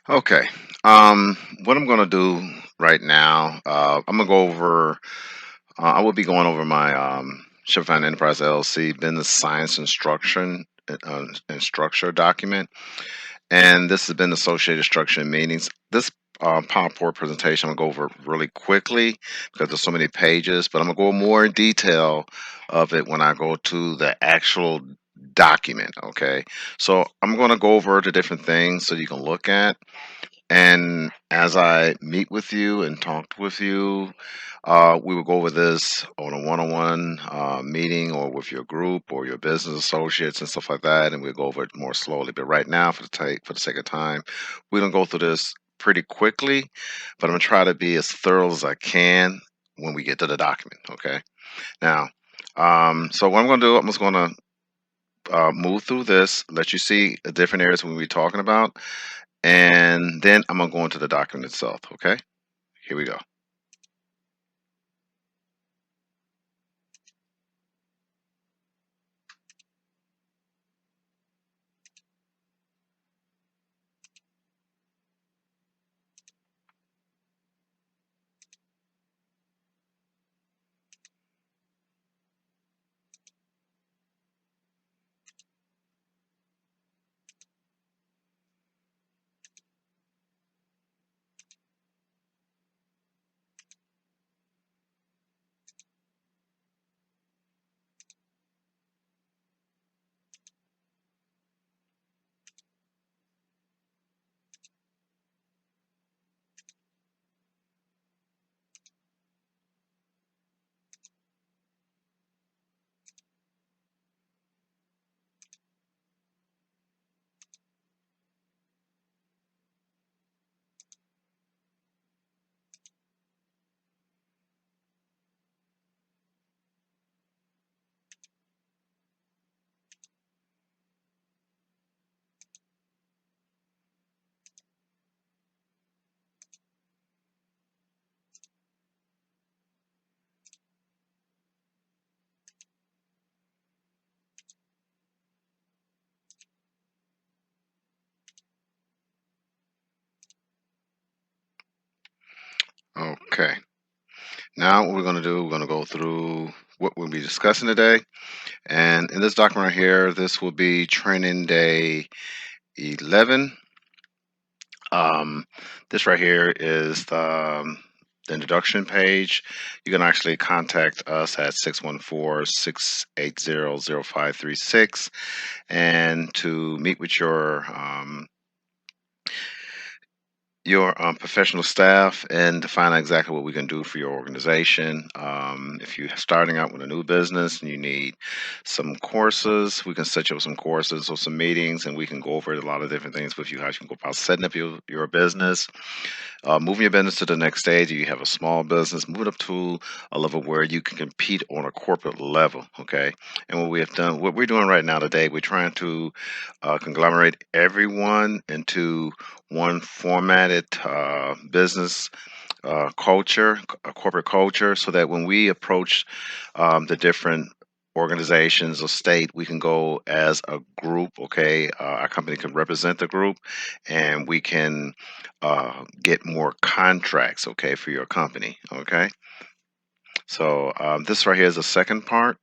Okay. What I'm going to do right now, I'm going to go over, I will be going over my Shephard Enterprise LLC Business Science and Structure document. And this has been associated structure and meetings. This PowerPoint presentation, I'm going to go over really quickly because there's so many pages, but I'm going to go more in detail of it when I go to the actual document. Okay. So I'm going to go over the different things so you can look at. And as I meet with you and talk with you, we will go over this on a one-on-one meeting or with your group or your business associates and stuff like that, and we'll go over it more slowly. But right now, for the sake of time, we're gonna go through this pretty quickly, but I'm gonna try to be as thorough as I can when we get to the document. Okay. Now, so what I'm gonna do, I'm just gonna move through this, let you see the different areas we'll be talking about, and then I'm gonna go into the document itself. Okay, here we go. Okay, now what we're gonna do, we're gonna go through what we'll be discussing today, and in this document right here, this will be training day 11. Um, this right here is the introduction page. You can actually contact us at 614-680-0536 and to meet with your professional staff and to find out exactly what we can do for your organization. If you're starting out with a new business and you need some courses, we can set you up some courses or some meetings, and we can go over a lot of different things with you. How you can go about setting up your business, moving your business to the next stage. You have a small business, move it up to a level where you can compete on a corporate level. Okay, and what we're doing right now today, we're trying to conglomerate everyone into one formatted business culture, a corporate culture, so that when we approach the different organizations or state, we can go as a group. Okay, our company can represent the group, and we can get more contracts. Okay, for your company. Okay, so this right here is the second part.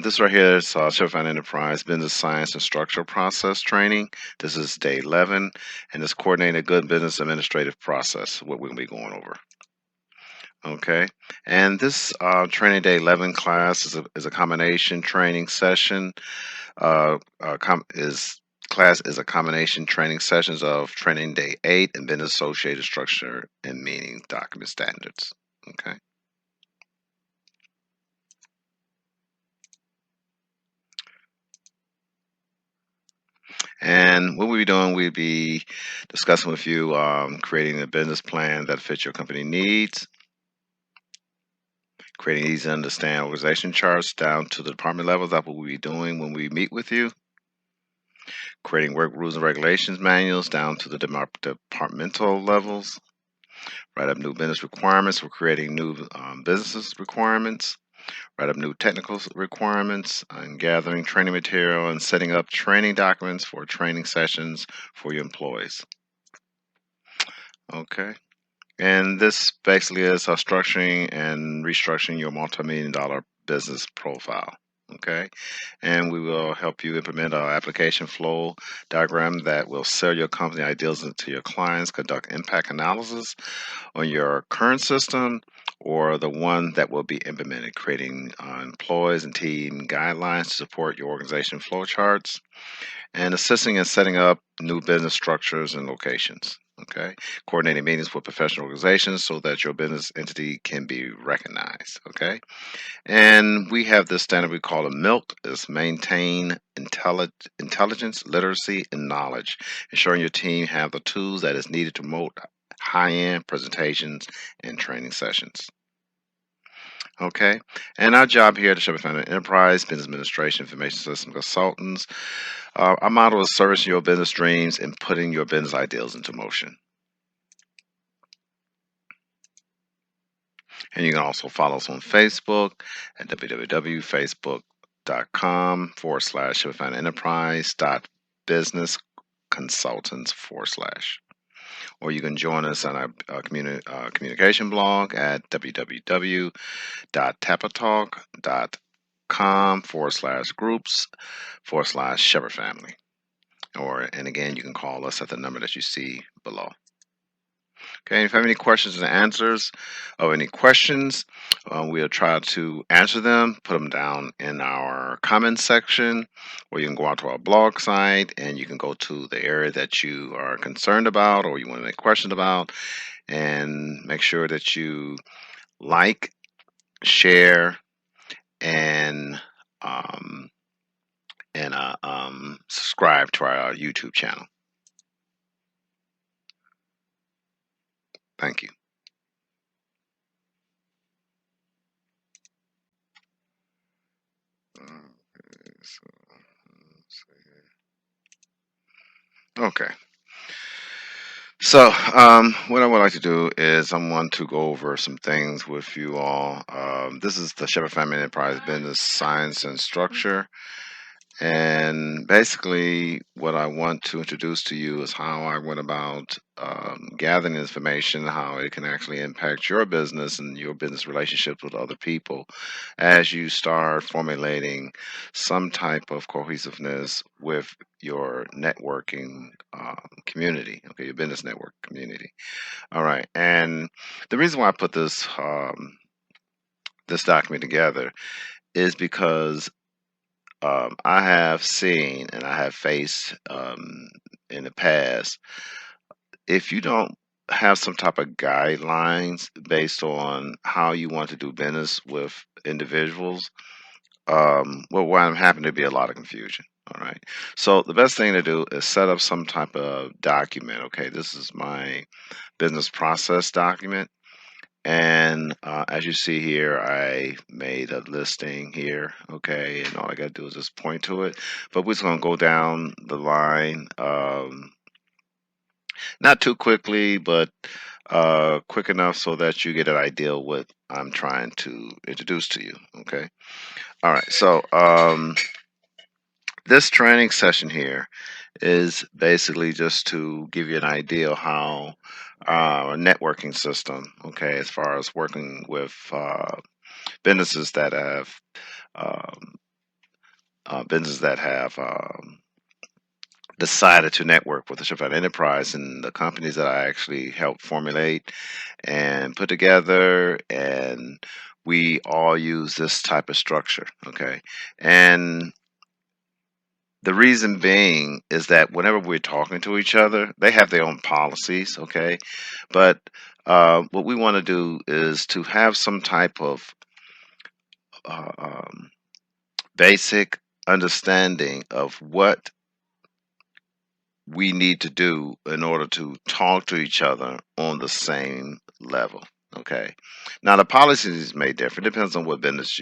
This right here is Shephard Enterprise Business Science and Structural Process Training. This is day 11, and it's coordinated good business administrative process, what we're going to be going over. Okay, and this training day 11 class is a combination training session. Class is a combination training sessions of training day 8 and business associated structure and meaning document standards. Okay. And what we'll be doing, we'll be discussing with you creating a business plan that fits your company needs, creating easy to understand organization charts down to the department levels. That's what we'll be doing when we meet with you. Creating work rules and regulations manuals down to the departmental levels. Write up new business requirements for creating new business requirements. write up new technical requirements, and gathering training material and setting up training documents for training sessions for your employees. Okay. And this basically is structuring and restructuring your multi-million dollar business profile. Okay. And we will help you implement an application flow diagram that will sell your company ideas to your clients, conduct impact analysis on your current system or the one that will be implemented, creating employees and team guidelines to support your organization flow charts, and assisting in setting up new business structures and locations. Okay, coordinating meetings with professional organizations so that your business entity can be recognized. Okay, and we have this standard we call a MILT, is maintain intelligence, literacy, and knowledge, ensuring your team have the tools that is needed to promote high-end presentations and training sessions. Okay, and our job here at the Shephard Enterprise Business Administration Information System Consultants, our model is servicing your business dreams and putting your business ideals into motion. And you can also follow us on Facebook at www.facebook.com/ShepardEnterprise.businessconsultants/. Or you can join us on our communication blog at www.tapatalk.com/groups/Shepherd Family. And again, you can call us at the number that you see below. Okay, if you have any questions and answers or any questions, we'll try to answer them, put them down in our comments section, or you can go out to our blog site and you can go to the area that you are concerned about or you want to make questions about, and make sure that you like, share, and subscribe to our YouTube channel. Thank you. Okay. So, what I would like to do is I want to go over some things with you all. This is the Shepherd Family Enterprise Business Science and Structure. And basically, what I want to introduce to you is how I went about gathering information, how it can actually impact your business and your business relationships with other people as you start formulating some type of cohesiveness with your networking community, okay, your business network community. All right, and the reason why I put this document together is because I have seen and I have faced in the past, if you don't have some type of guidelines based on how you want to do business with individuals, what happened to be a lot of confusion. All right. So the best thing to do is set up some type of document. Okay, this is my business process document. And as you see here, I made a listing here, okay, and all I got to do is just point to it. But we're just going to go down the line, not too quickly, but quick enough so that you get an idea what I'm trying to introduce to you, okay? All right, so this training session here is basically just to give you an idea of how a networking system, okay, as far as working with businesses that have um, decided to network with the Shepherd Enterprise, and the companies that I actually helped formulate and put together, and we all use this type of structure, okay? And the reason being is that whenever we're talking to each other, they have their own policies, okay? But what we want to do is to have some type of uh, um, basic understanding of what we need to do in order to talk to each other on the same level. Okay. Now the policies may differ. It depends on what business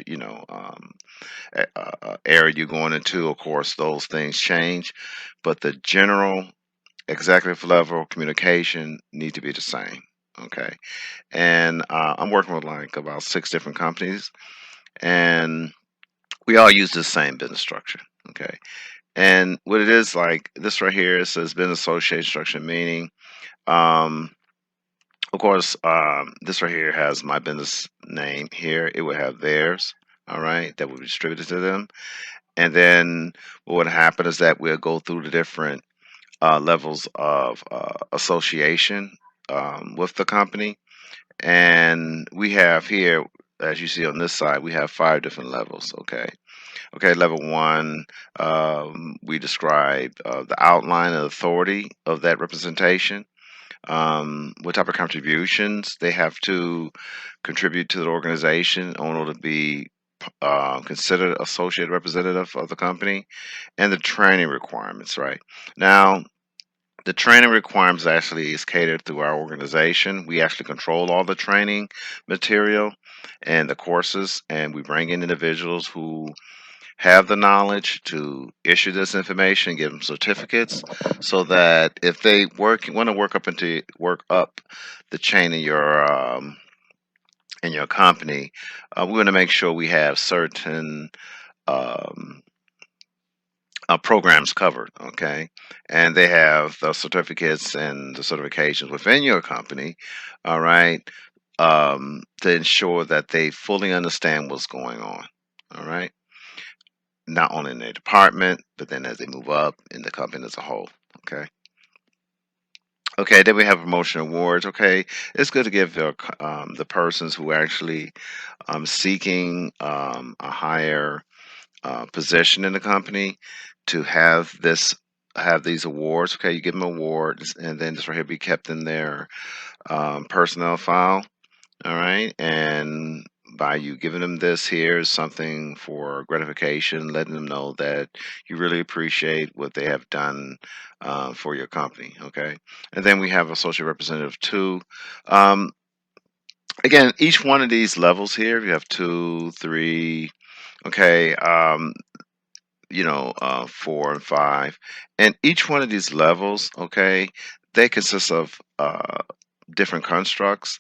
area you're going into. Of course, those things change, but the general executive level communication need to be the same. Okay. And I'm working with like about 6 different companies, and we all use the same business structure. Okay, and what it is like this right here, it says business association structure, meaning, um, of course, this right here has my business name here. It would have theirs. All right, that would be distributed to them, and then what would happen is that we'll go through the different levels of association with the company. And we have here, as you see on this side, we have 5 different levels. Okay. Okay. Level one, we describe the outline and authority of that representation. What type of contributions they have to contribute to the organization in order to be considered associate representative of the company, and the training requirements. Right now, the training requirements actually is catered through our organization. We actually control all the training material and the courses, and we bring in individuals who have the knowledge to issue this information, give them certificates, so that if they want to work up the chain in your company, we want to make sure we have certain um, programs covered, okay? And they have the certificates and the certifications within your company, all right, to ensure that they fully understand what's going on, all right? Not only in their department, but then as they move up in the company as a whole, okay? Okay, then we have promotion awards. Okay, it's good to give the persons who are actually seeking a higher position in the company to have these awards. Okay, you give them awards, and then this right here be kept in their personnel file. All right, and by you giving them this here is something for gratification, letting them know that you really appreciate what they have done for your company. Okay, and then we have associate representative two. Um, Again, each one of these levels here, you have two, three. Okay, 4 and 5, and each one of these levels, okay, they consist of different constructs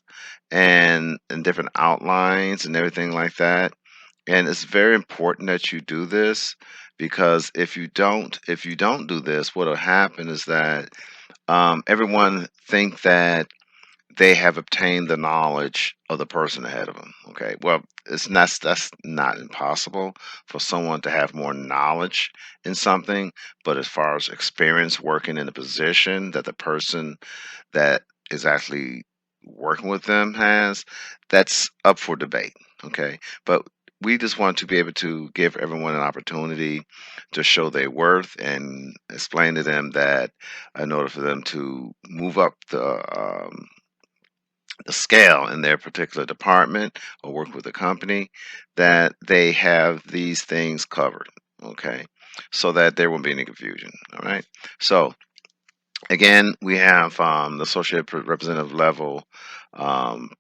and different outlines and everything like that. And it's very important that you do this, because if you don't do this, what will happen is that everyone think that they have obtained the knowledge of the person ahead of them. Okay, well, that's not impossible for someone to have more knowledge in something, but as far as experience working in a position that the person that is actually working with them has, that's up for debate. Okay, but we just want to be able to give everyone an opportunity to show their worth and explain to them that in order for them to move up the scale in their particular department or work with a company, that they have these things covered, okay, so that there won't be any confusion. All right, so again, we have the associate representative level um,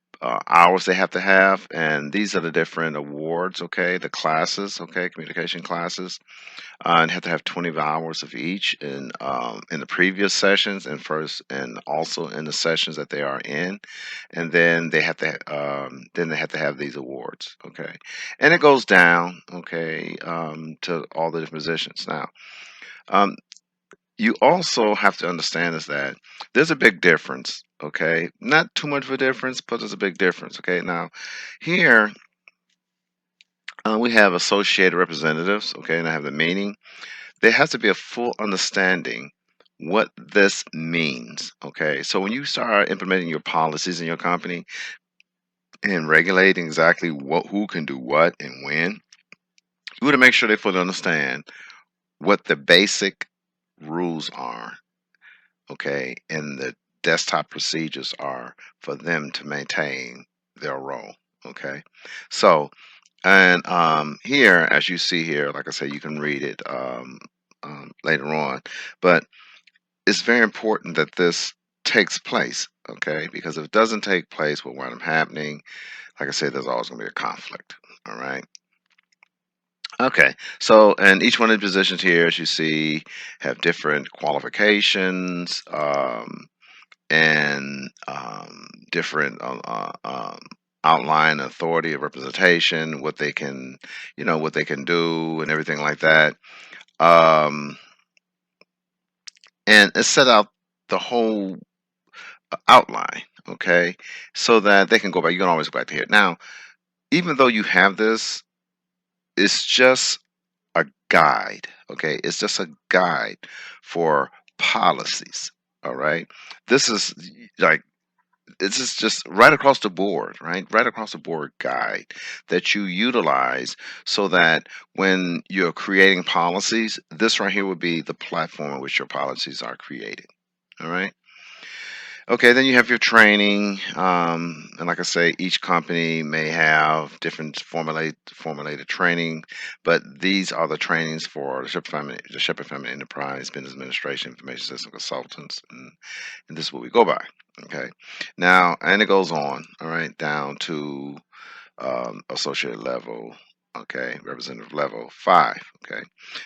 hours they have to have, and these are the different awards, okay, the classes, okay, communication classes, and have to have 20 hours of each in the previous sessions and first, and also in the sessions that they are in, and then they have to have these awards, okay, and it goes down, okay, to all the different positions. Now, um, you also have to understand is that there's a big difference, okay, not too much of a difference, but there's a big difference. Okay, now here we have associated representatives, okay, and I have the meaning. There has to be a full understanding what this means. Okay, so when you start implementing your policies in your company and regulating exactly who can do what and when, you want to make sure they fully understand what the basic rules are, okay, and the desktop procedures are for them to maintain their role. Okay, so and here, as you see here, like I say, you can read it later on, but it's very important that this takes place, okay? Because if it doesn't take place, what winds up happening, like I said, there's always going to be a conflict, all right? Okay, so and each one of the positions here, as you see, have different qualifications and different outline authority of representation, what they can, what they can do, and everything like that. Um, and it set out the whole outline, okay, so that they can go back. You can always go back to here. Now, even though you have this, it's just a guide, okay? It's just a guide for policies, all right? This is like this is just right across the board, right? Right across the board guide that you utilize so that when you're creating policies, this right here would be the platform in which your policies are created. All right. Okay, then you have your training, and like I say, each company may have different formulated training, but these are the trainings for the Shepherd Family Enterprise Business Administration Information System Consultants, and this is what we go by. Okay, now and it goes on, all right, down to associate level. Okay, representative level 5. Okay,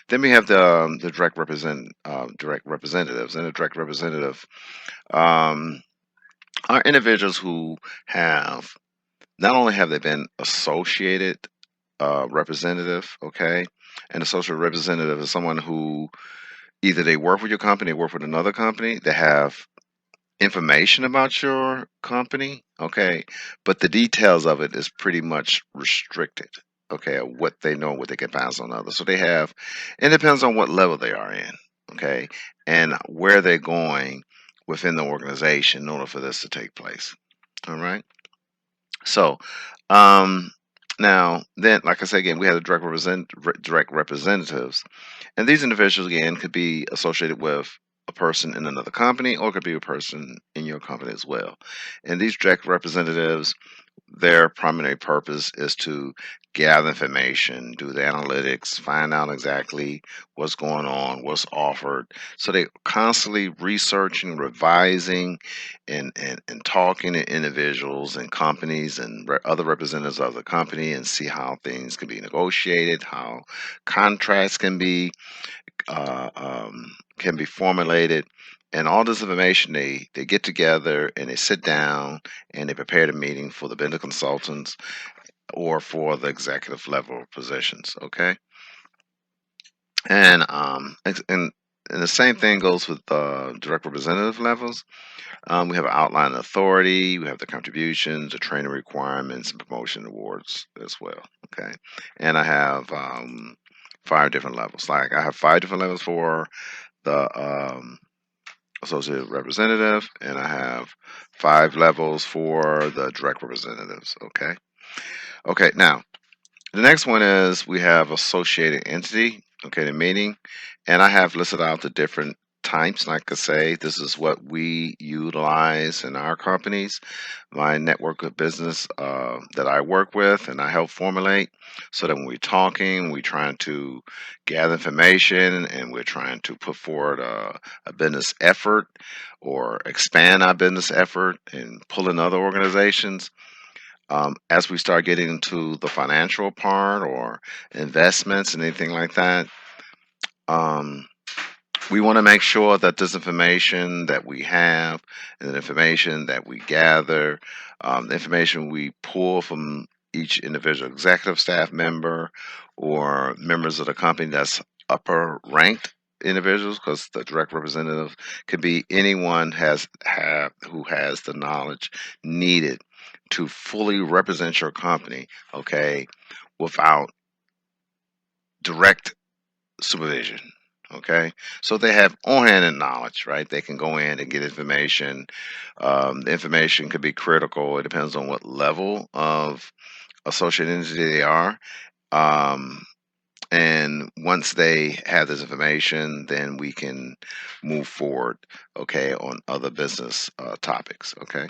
then we have the direct representatives, and the direct representative. Um, are individuals who have not only have they been associated representative, okay, an associate representative is someone who either they work with your company, work with another company, they have information about your company, okay, but the details of it is pretty much restricted, okay, of what they know, what they can pass on others. So they have, it depends on what level they are in, okay, and where they're going within the organization in order for this to take place. All right. So, um, now then, like I said again, we have the direct representatives, and these individuals again could be associated with a person in another company, or it could be a person in your company as well. And these direct representatives, their primary purpose is to gather information, do the analytics, find out exactly what's going on, what's offered. So they constantly researching, revising, and talking to individuals and companies and other representatives of the company and see how things can be negotiated, how contracts uh, can be formulated. And all this information, they get together and they sit down and they prepare the meeting for the vendor consultants or for the executive level positions. Okay, and and the same thing goes with direct representative levels. We have an outline of authority, we have the contributions, the training requirements, and promotion awards as well. Okay, and I have 5 different levels. Like I have 5 different levels for the associate representative, and I have 5 levels for the direct representatives. Okay. Okay. Now the next one is we have associated entity. Okay, the meaning, and I have listed out the different types. Like I say, this is what we utilize in our companies, my network of business that I work with and I help formulate, so that when we're talking, we're trying to gather information and we're trying to put forward a business effort or expand our business effort and pull in other organizations. As we start getting into the financial part or investments and anything like that, um, we want to make sure that this information that we have and the information that we gather, the information we pull from each individual executive staff member or members of the company that's upper ranked individuals, because the direct representative could be anyone who has the knowledge needed to fully represent your company, okay, without direct supervision. Okay, so they have on-hand knowledge, right? They can go in and get information. The information could be critical. It depends on what level of associate entity they are. Um, and once they have this information, then we can move forward, okay, on other business topics. Okay.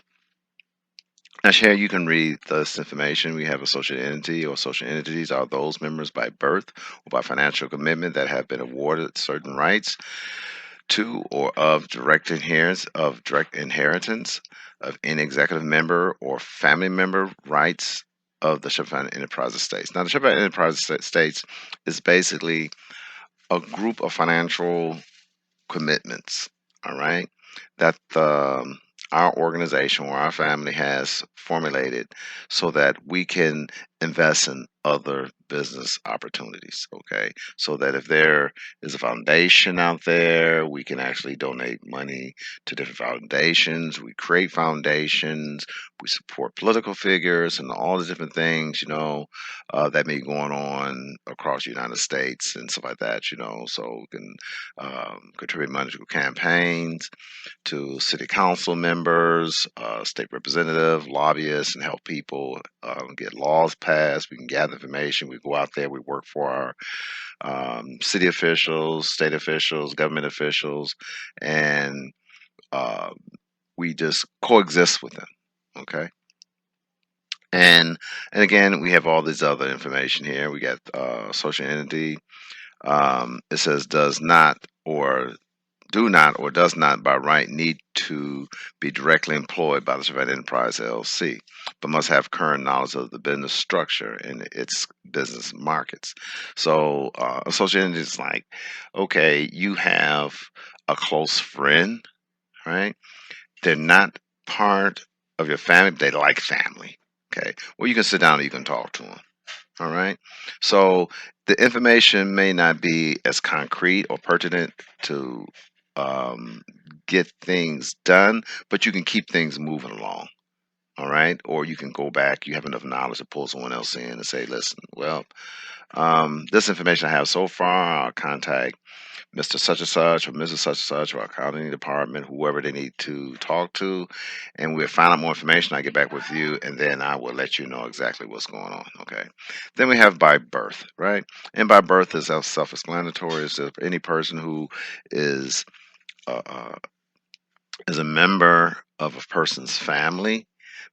Now, Sherry, you can read this information. We have associate entity or associate entities are those members by birth or by financial commitment that have been awarded certain rights to or of direct inheritance of any executive member or family member rights of the Shepherd Enterprise Estates. Now, the Shepherd Enterprise Estates is basically a group of financial commitments, all right, that our organization or our family has formulated so that we can invest in other business opportunities. Okay. So that if there is a foundation out there, we can actually donate money to different foundations. We create foundations, we support political figures and all the different things, that may be going on across the United States and stuff like that, so we can contribute money to campaigns, to city council members, state representative, lobbyists, and help people get laws passed. We can gather information. We go out there. We work for our city officials, state officials, government officials, and uh, we just coexist with them. Okay. And again, we have all this other information here. We got social entity. It says does not or do not or does not by right need to be directly employed by the Shephard Enterprise LLC, but must have current knowledge of the business structure and its business markets. So associated is like, okay, you have a close friend, right? They're not part of your family, but they like family. Okay. Well, you can sit down and you can talk to them. All right. So the information may not be as concrete or pertinent to um, get things done, but you can keep things moving along. All right. Or you can go back, you have enough knowledge to pull someone else in and say, listen, well, this information I have so far, I'll contact Mr. Such and Such or Mrs. Such and Such or accounting department, whoever they need to talk to, and we'll find out more information. I get back with you, and then I will let you know exactly what's going on. Okay. Then we have by birth, right? And by birth is self-explanatory. It's just any person who is uh, uh, is a member of a person's family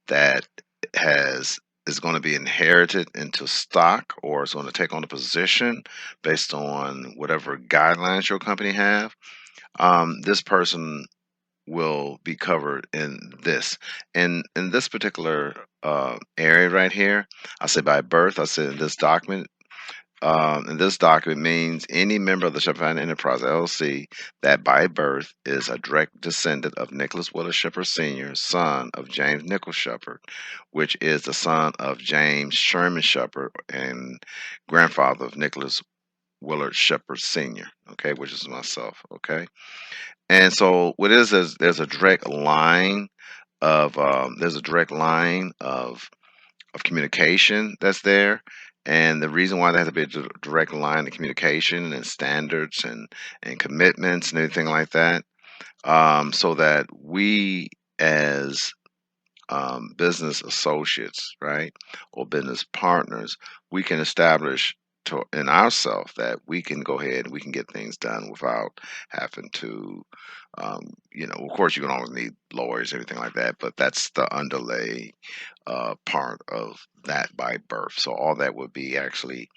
that has is going to be inherited into stock or is going to take on a position based on whatever guidelines your company have. This person will be covered in this. And in this particular area right here, I say by birth, I said in this document, and this document means any member of the Shepherd Enterprise LLC that by birth is a direct descendant of Nicholas Willard Shepherd Sr., son of James Nichols Shepherd, which is the son of James Sherman Shepherd and grandfather of Nicholas Willard Shepherd Sr., okay, which is myself, okay? And so what is there's a direct line there's a direct line of communication that's there. And the reason why there has to be a direct line of communication and standards and commitments and everything like that, so that we as business associates, right, or business partners, we can establish in ourselves that we can go ahead and we can get things done without having to, of course, you can always need lawyers, everything like that, but that's the underlay part of that by birth. So all that would be actually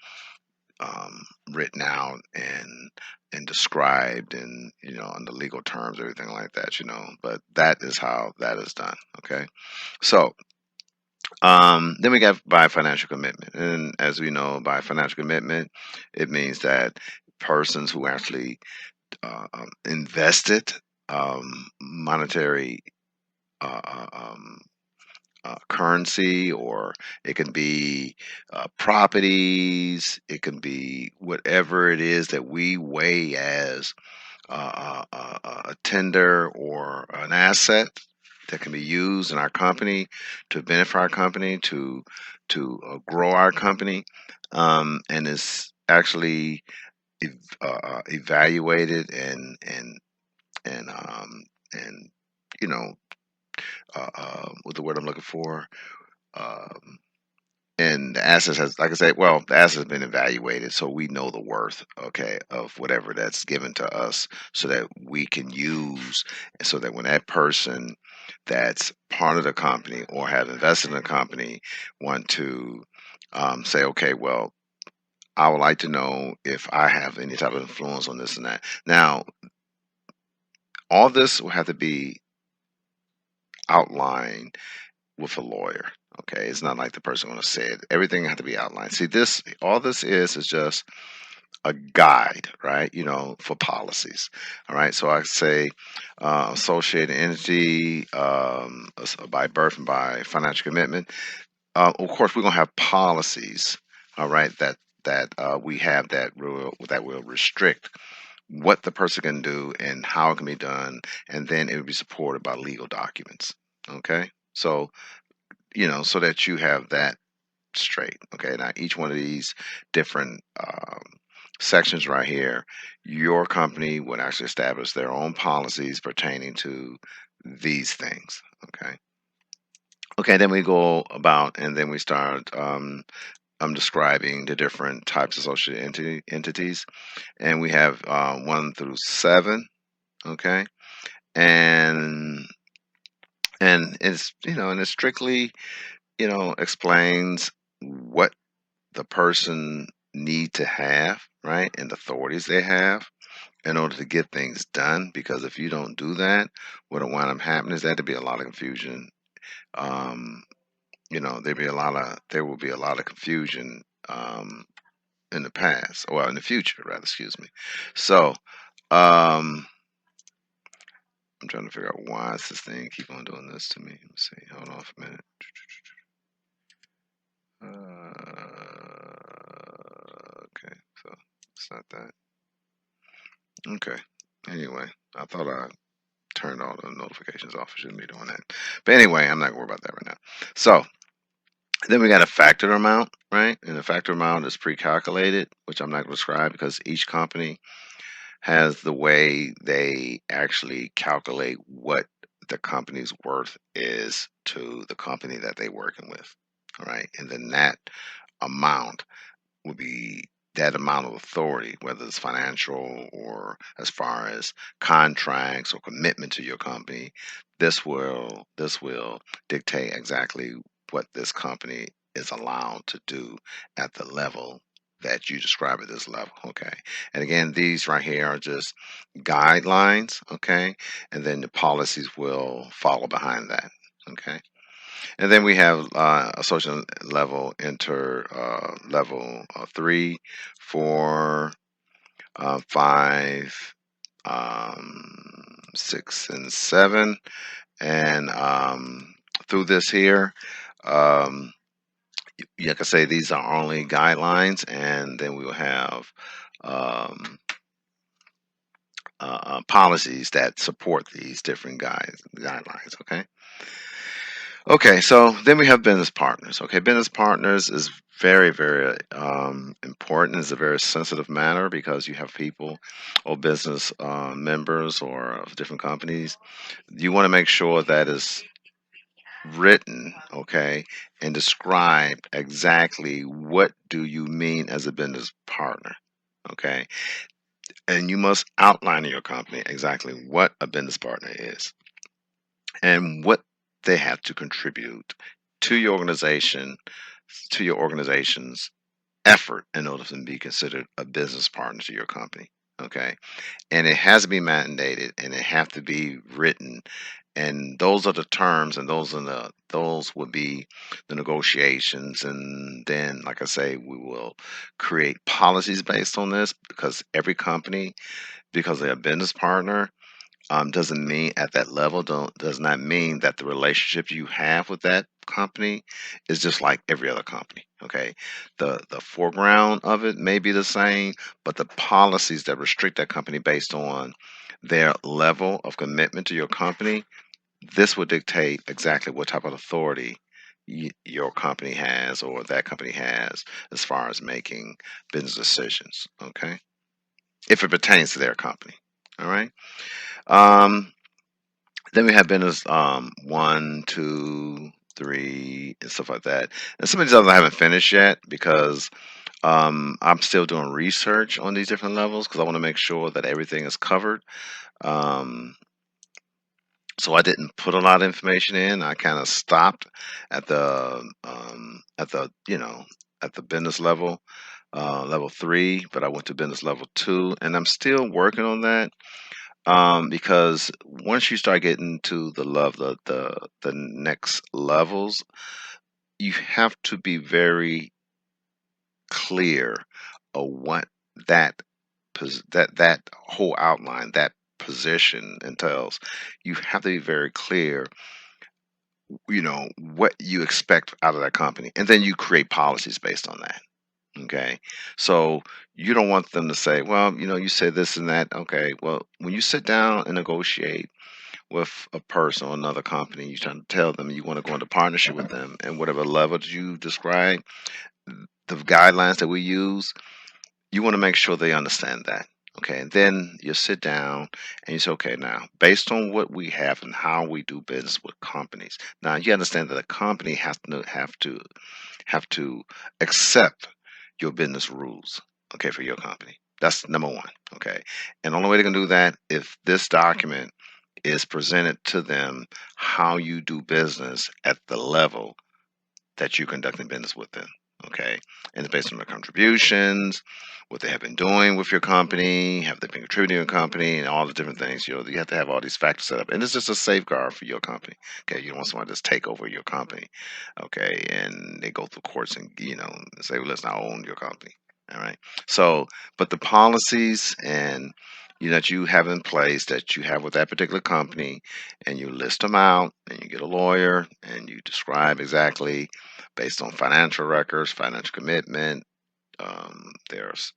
written out and described and in the legal terms, everything like that. But that is how that is done. Okay, so then we got by financial commitment, and as we know, by financial commitment, it means that persons who actually invested monetary uh, uh, um, currency, or it can be properties, it can be whatever it is that we weigh as a tender or an asset that can be used in our company to benefit our company, to grow our company, and is actually evaluated and you know what the word I'm looking for. Um, and the assets has, like I said, well, the assets has been evaluated, so we know the worth, okay, of whatever that's given to us, so that we can use, so that when that person that's part of the company or have invested in the company want to say, okay, well, I would like to know if I have any type of influence on this and that. Now, all this will have to be outlined with a lawyer. Okay, it's not like the person going to say it. Everything has to be outlined. See, all this is just a guide, right? For policies. All right. So I say associated entity by birth and by financial commitment. Of course, we're gonna have policies. All right. That we have that will restrict what the person can do and how it can be done, and then it will be supported by legal documents. Okay. So that you have that straight. Okay, now each one of these different sections right here, your company would actually establish their own policies pertaining to these things. Okay. Okay, then we go about and then we start I'm describing the different types of associated entities, and we have 1 through 7. Okay, and and it strictly explains what the person need to have, right, and the authorities they have in order to get things done. Because if you don't do that, what'll wind up happening is that there'll be a lot of confusion. Um, there will be a lot of confusion in the past, well, in the future, rather. Excuse me. So, um, I'm trying to figure out why is this thing keep on doing this to me. Let me see. Hold on for a minute. Okay, so it's not that. Okay. Anyway, I thought I turned all the notifications off. I shouldn't be doing that. But anyway, I'm not gonna worry about that right now. So then we got a factor amount, right? And the factor amount is pre-calculated, which I'm not gonna describe because each company has the way they actually calculate what the company's worth is to the company that they're working with. All right. And then that amount will be that amount of authority, whether it's financial or as far as contracts or commitment to your company. This will dictate exactly what this company is allowed to do at the level that you describe at this level. Okay. And again, these right here are just guidelines. Okay. And then the policies will follow behind that. Okay. And then we have associate level, inter level 3, 4, 5, 6, and 7. And through this here, um, like I say, these are only guidelines, and then we will have um, policies that support these different guidelines. Okay. Okay, so then we have business partners. Okay, business partners is very, very important. It's a very sensitive matter because you have people or business members or of different companies. You want to make sure that is written, okay, and described exactly what do you mean as a business partner, okay, and you must outline in your company exactly what a business partner is and what they have to contribute to your organization, to your organization's effort in order to be considered a business partner to your company. Okay. And it has to be mandated and it have to be written. And those are the terms and those would be the negotiations. And then, like I say, we will create policies based on this because every company, because they're a business partner, doesn't mean at that level does not mean that the relationship you have with that company is just like every other company. Okay, the foreground of it may be the same, but the policies that restrict that company based on their level of commitment to your company, this will dictate exactly what type of authority your company has or that company has as far as making business decisions. Okay, if it pertains to their company. All right. Um, then we have business 1, 2, 3, and stuff like that. And some of these others I haven't finished yet because I'm still doing research on these different levels because I want to make sure that everything is covered. Um, so I didn't put a lot of information in. I kind of stopped at the business level, level 3, but I went to business level 2, and I'm still working on that. Because once you start getting to the next levels, you have to be very clear of what that that whole outline, that position entails, you have to be very clear, what you expect out of that company, and then you create policies based on that. Okay. So you don't want them to say, well, you said this and that. Okay. Well, when you sit down and negotiate with a person or another company, you're trying to tell them you want to go into partnership with them, and whatever level you describe, the guidelines that we use, you want to make sure they understand that. Okay, and then you sit down and you say, okay, now based on what we have and how we do business with companies, now you understand that a company has to have to accept your business rules. Okay, for your company. That's number one. Okay, and the only way they can do that if this document is presented to them how you do business at the level that you're conducting business with them. Okay. And it's based on their contributions, what they have been doing with your company, have they been contributing to your company, and all the different things. You have to have all these factors set up. And it's just a safeguard for your company. Okay. You don't want someone to just take over your company. Okay. And they go through courts and, say, well, let's not own your company. All right. So, but the policies and that you have in place that you have with that particular company, and you list them out, and you get a lawyer, and you describe exactly based on financial records, financial commitment. There's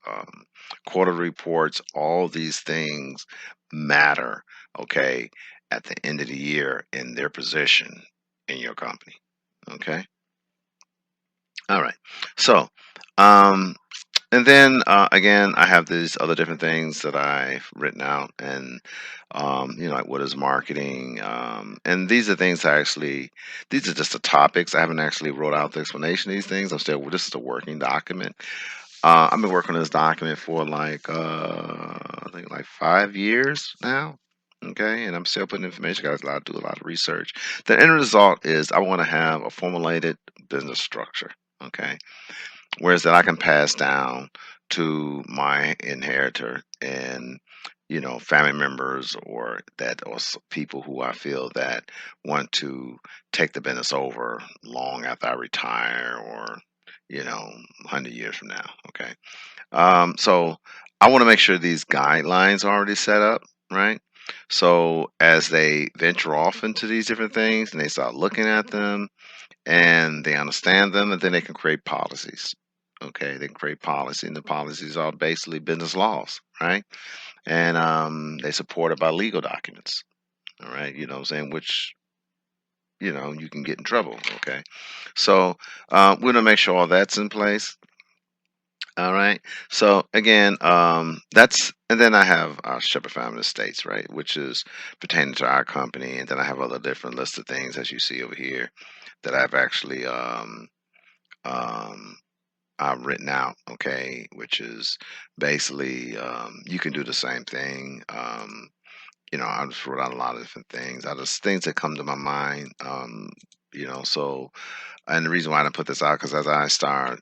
quarter reports. All these things matter, okay, at the end of the year in their position in your company. Okay. All right. So, um, and then again, I have these other different things that I've written out, and like what is marketing, and these are things these are just the topics. I haven't actually wrote out the explanation of these things. I'm still, this is a working document. I've been working on this document for I think like 5 years now. Okay, and I'm still putting information. Got to do a lot of research. The end result is I want to have a formulated business structure. Okay, whereas that I can pass down to my inheritor and family members, or people who I feel that want to take the business over long after I retire, or 100 years from now. Okay. So I want to make sure these guidelines are already set up, right? So as they venture off into these different things and they start looking at them and they understand them, and then they can create policies. Okay, they can create policy, and the policies are basically business laws, right? And they supported by legal documents. All right, what I'm saying, which you can get in trouble. Okay, so we're gonna make sure all that's in place. All right. So again, that's, and then I have our Shepherd Family Estates, right, which is pertaining to our company, and then I have other different lists of things as you see over here that I've actually um, written out. Okay, which is basically you can do the same thing. I just wrote out a lot of different things. I just things that come to my mind. So, and the reason why I didn't put this out, because as I start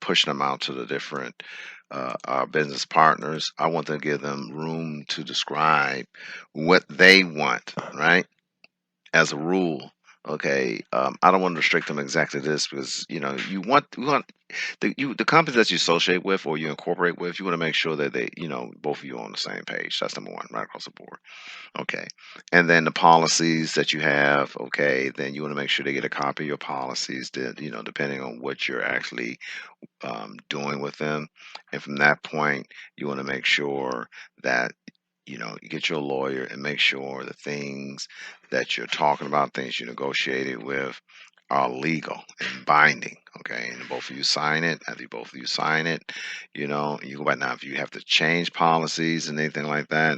pushing them out to the different our business partners, I want to give them room to describe what they want, right? As a rule. Okay, I don't want to restrict them exactly to this, because you want the companies that you associate with or you incorporate with, you want to make sure that they, both of you are on the same page. That's number one, right across the board. Okay. And then the policies that you have, okay, then you want to make sure they get a copy of your policies that, depending on what you're actually doing with them. And from that point, you want to make sure that, you get your lawyer and make sure the things that you're talking about, things you negotiated with, are legal and binding. Okay. And both of you sign it. After both of you sign it, you go back now. If you have to change policies and anything like that,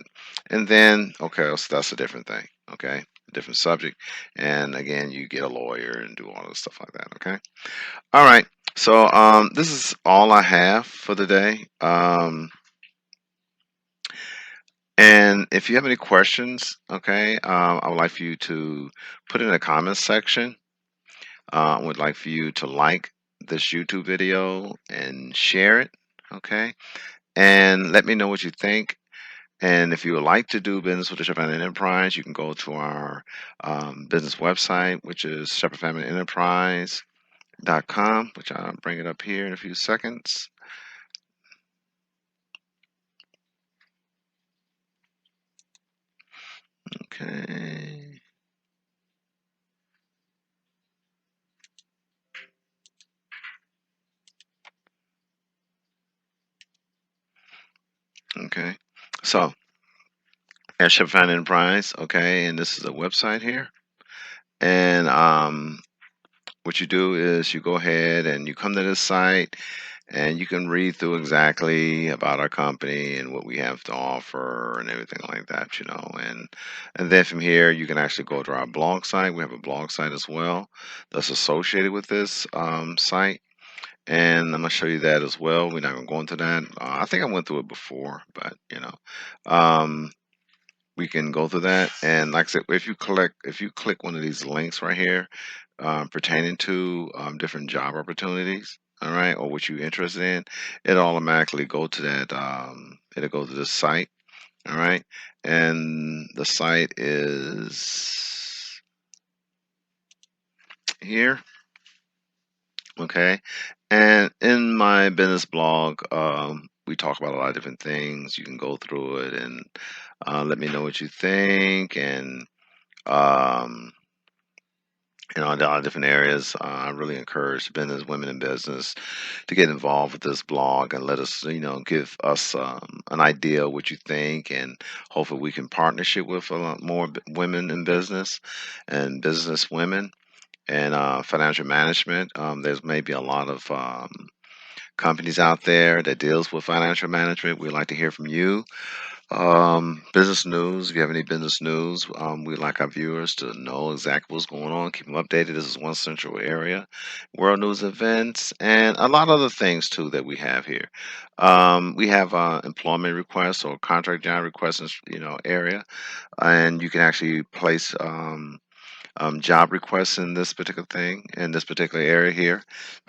and then, okay, so that's a different thing. Okay. A different subject. And again, you get a lawyer and do all this stuff like that. Okay. All right. So this is all I have for the day. And if you have any questions, okay, I would like for you to put it in the comments section. I would like for you to like this YouTube video and share it, okay? And let me know what you think. And if you would like to do business with the Shepherd Family Enterprise, you can go to our business website, which is shepherdfamilyenterprise.com, which I'll bring it up here in a few seconds. Okay. Okay. So, at Shephard Enterprise, okay, and this is a website here. And what you do is you go ahead and you come to this site and you can read through exactly about our company and what we have to offer and everything like that, and then from here you can actually go to our blog site. We have a blog site as well that's associated with this site, and I'm gonna show you that as well. We're not gonna go into that. I think I went through it before, but um, we can go through that. And like I said, if you click one of these links right here, pertaining to different job opportunities, all right, or what you're interested in, it automatically go to that. It'll go to the site, all right, and the site is here, okay. And in my business blog, we talk about a lot of different things. You can go through it and let me know what you think, and um, a lot of different areas. I really encourage business women in business to get involved with this blog and let us, give us an idea of what you think, and hopefully we can partnership with a lot more women in business and business women and financial management. There's maybe a lot of companies out there that deals with financial management. We'd like to hear from you. Business news. If you have any business news, we'd like our viewers to know exactly what's going on. Keep them updated. This is one central area. World news events and a lot of other things too that we have here. We have employment requests or contract job requests, area, and you can actually place job requests in this particular thing in this particular area here.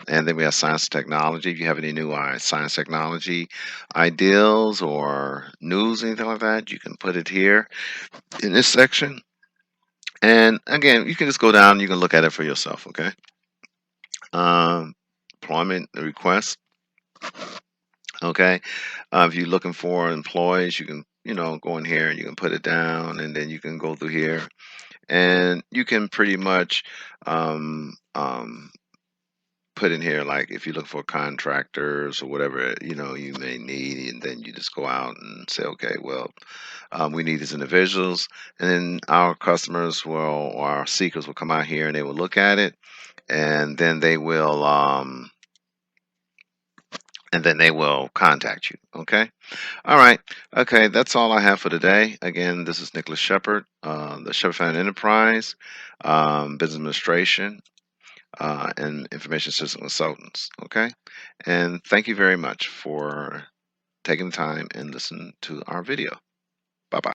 And then we have science and technology. If you have any new science technology ideals or news, anything like that, you can put it here in this section. And again, you can just go down and you can look at it for yourself, okay? Um, Employment requests, okay? If you're looking for employees, you can, go in here and you can put it down, and then you can go through here and you can pretty much um, um, put in here, like if you look for contractors or whatever you may need, and then you just go out and say, okay, well, we need these individuals, and then our customers will, or our seekers will come out here and they will look at it, and then they will contact you. Okay. All right. Okay, that's all I have for today. Again, this is Nicholas Shepherd, the Shepherd Enterprise, Business Administration, and Information System Consultants. Okay. And thank you very much for taking the time and listening to our video.